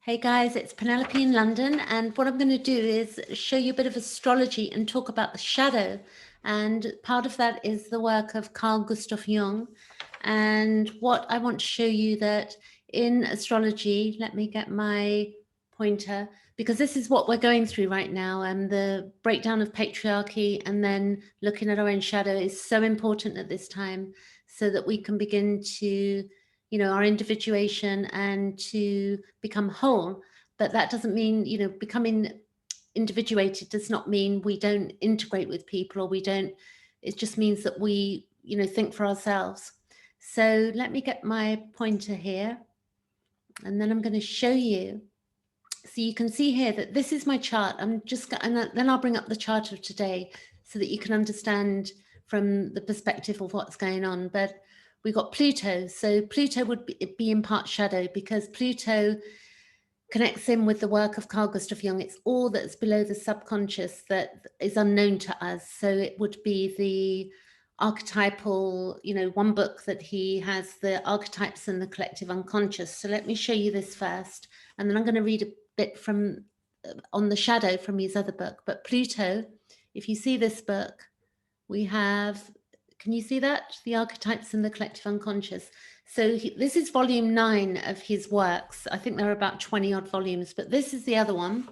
Hey guys, it's Penelope in London, and what I'm going to do is show you a bit of astrology and talk about the shadow. And part of that is the work of Carl Jung. And what I want to show you that in astrology, let me get my pointer, because this is what we're going through right now, and the breakdown of patriarchy and then looking at our own shadow is so important at this time, so that we can begin to our individuation and to become whole. But that doesn't mean, becoming individuated does not mean we don't integrate with people, or we don't, it just means that we, think for ourselves. So let me get my pointer here, and then I'm going to show you. So you can see here that this is my chart. And then I'll bring up the chart of today so that you can understand from the perspective of what's going on. But we've got Pluto. So Pluto would be in part shadow, because Pluto connects in with the work of Carl Gustav Jung. It's all that's below the subconscious that is unknown to us. So it would be the archetypal, one book that he has, the archetypes and the collective unconscious. So let me show you this first, and then I'm going to read a bit from on the shadow from his other book. But Pluto, if you see this book, we have, can you see that? The archetypes and the collective unconscious. So this is volume 9 of his works. I think there are about 20 odd volumes, but this is the other one.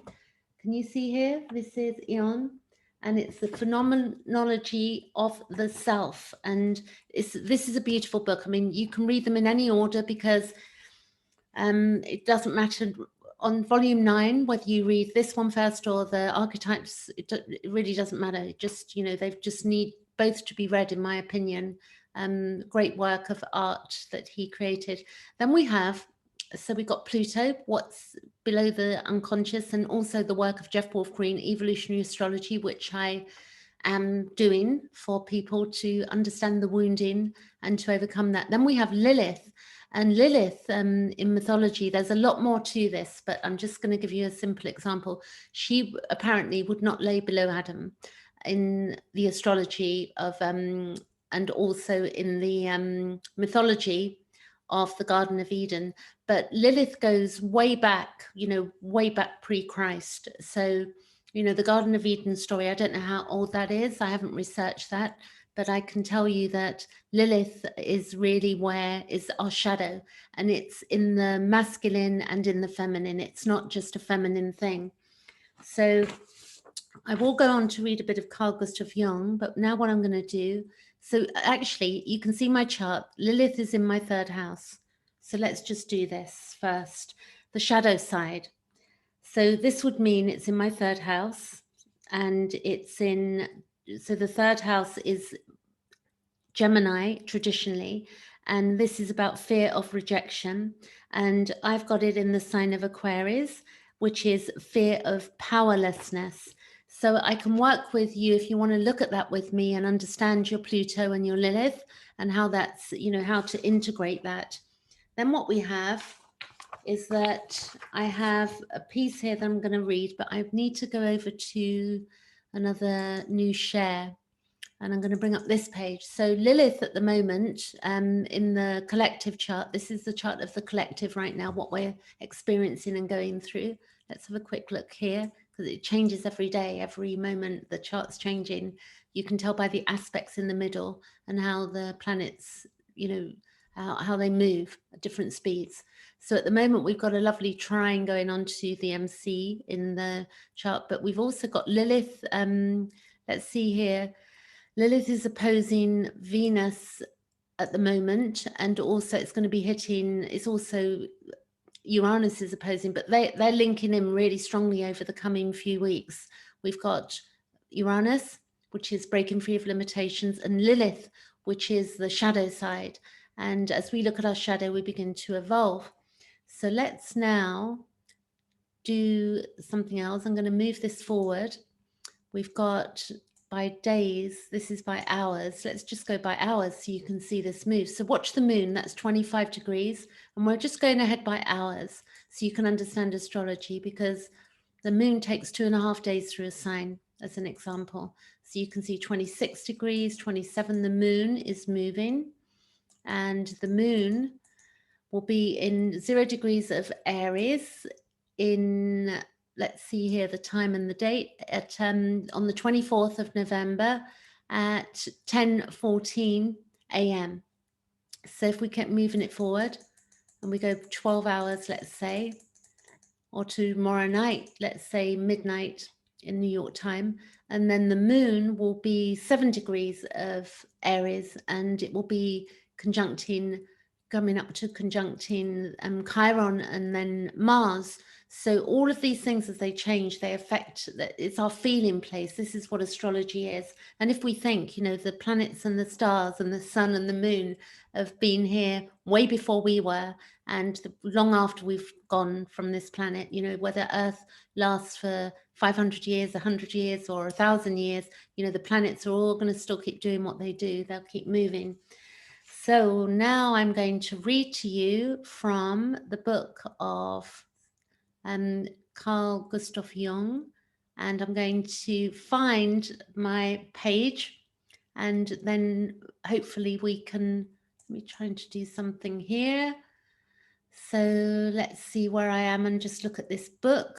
Can you see here? This is Eon, and it's the phenomenology of the self. And this is a beautiful book. I mean, you can read them in any order, because it doesn't matter on volume 9 whether you read this one first or the archetypes. It really doesn't matter. It just, they just need both to be read, in my opinion. Great work of art that he created. Then we have, so we've got Pluto, what's below the unconscious, and also the work of Jeff Wolf Green, Evolutionary Astrology, which I am doing for people to understand the wounding and to overcome that. Then we have Lilith. And Lilith, in mythology, there's a lot more to this, but I'm just going to give you a simple example. She apparently would not lay below Adam in the astrology of, and also in the mythology of the Garden of Eden. But Lilith goes way back, way back pre-Christ. So, the Garden of Eden story, I don't know how old that is. I haven't researched that. But I can tell you that Lilith is really where is our shadow, and it's in the masculine and in the feminine. It's not just a feminine thing. So I will go on to read a bit of Carl Gustav Jung, but now what I'm going to do, so actually you can see my chart. Lilith is in my 3rd house. So let's just do this first. The shadow side. So this would mean it's in my 3rd house, and it's in, so the 3rd house is Gemini traditionally, and this is about fear of rejection. And I've got it in the sign of Aquarius, which is fear of powerlessness. So I can work with you if you want to look at that with me and understand your Pluto and your Lilith, and how that's, how to integrate that. Then what we have is that I have a piece here that I'm going to read, but I need to go over to another new share. And I'm going to bring up this page. So Lilith at the moment, in the collective chart, this is the chart of the collective right now, what we're experiencing and going through. Let's have a quick look here, because it changes every day, every moment, the chart's changing. You can tell by the aspects in the middle and how the planets, how they move at different speeds. So at the moment, we've got a lovely trine going on to the MC in the chart, but we've also got Lilith. Let's see here. Lilith is opposing Venus at the moment, and also it's going to be hitting, it's also Uranus is opposing, but they're linking in really strongly over the coming few weeks. We've got Uranus, which is breaking free of limitations, and Lilith, which is the shadow side. And as we look at our shadow, we begin to evolve. So let's now do something else. I'm going to move this forward. We've got by days, this is by hours. Let's just go by hours so you can see this move. So watch the moon, that's 25 degrees. And we're just going ahead by hours so you can understand astrology, because the moon takes 2.5 days through a sign, as an example. So you can see 26 degrees, 27, the moon is moving. And the moon will be in 0 degrees of Aries in, let's see here, the time and the date, at on the 24th of November at 10:14 a.m. So if we kept moving it forward and we go 12 hours, let's say, or tomorrow night, let's say midnight in New York time, and then the moon will be 7 degrees of Aries, and it will be conjuncting, coming up to conjuncting Chiron and then Mars. So all of these things, as they change, they affect, it's our feeling place. This is what astrology is. And if we think, you know, the planets and the stars and the sun and the moon have been here way before we were, and long after we've gone from this planet, you know, whether Earth lasts for 500 years, 100 years, or 1,000 years, you know, the planets are all going to still keep doing what they do. They'll keep moving. So now I'm going to read to you from the book of Carl Gustav Jung, and I'm going to find my page, and then hopefully we can, let me try to do something here. So let's see where I am and just look at this book.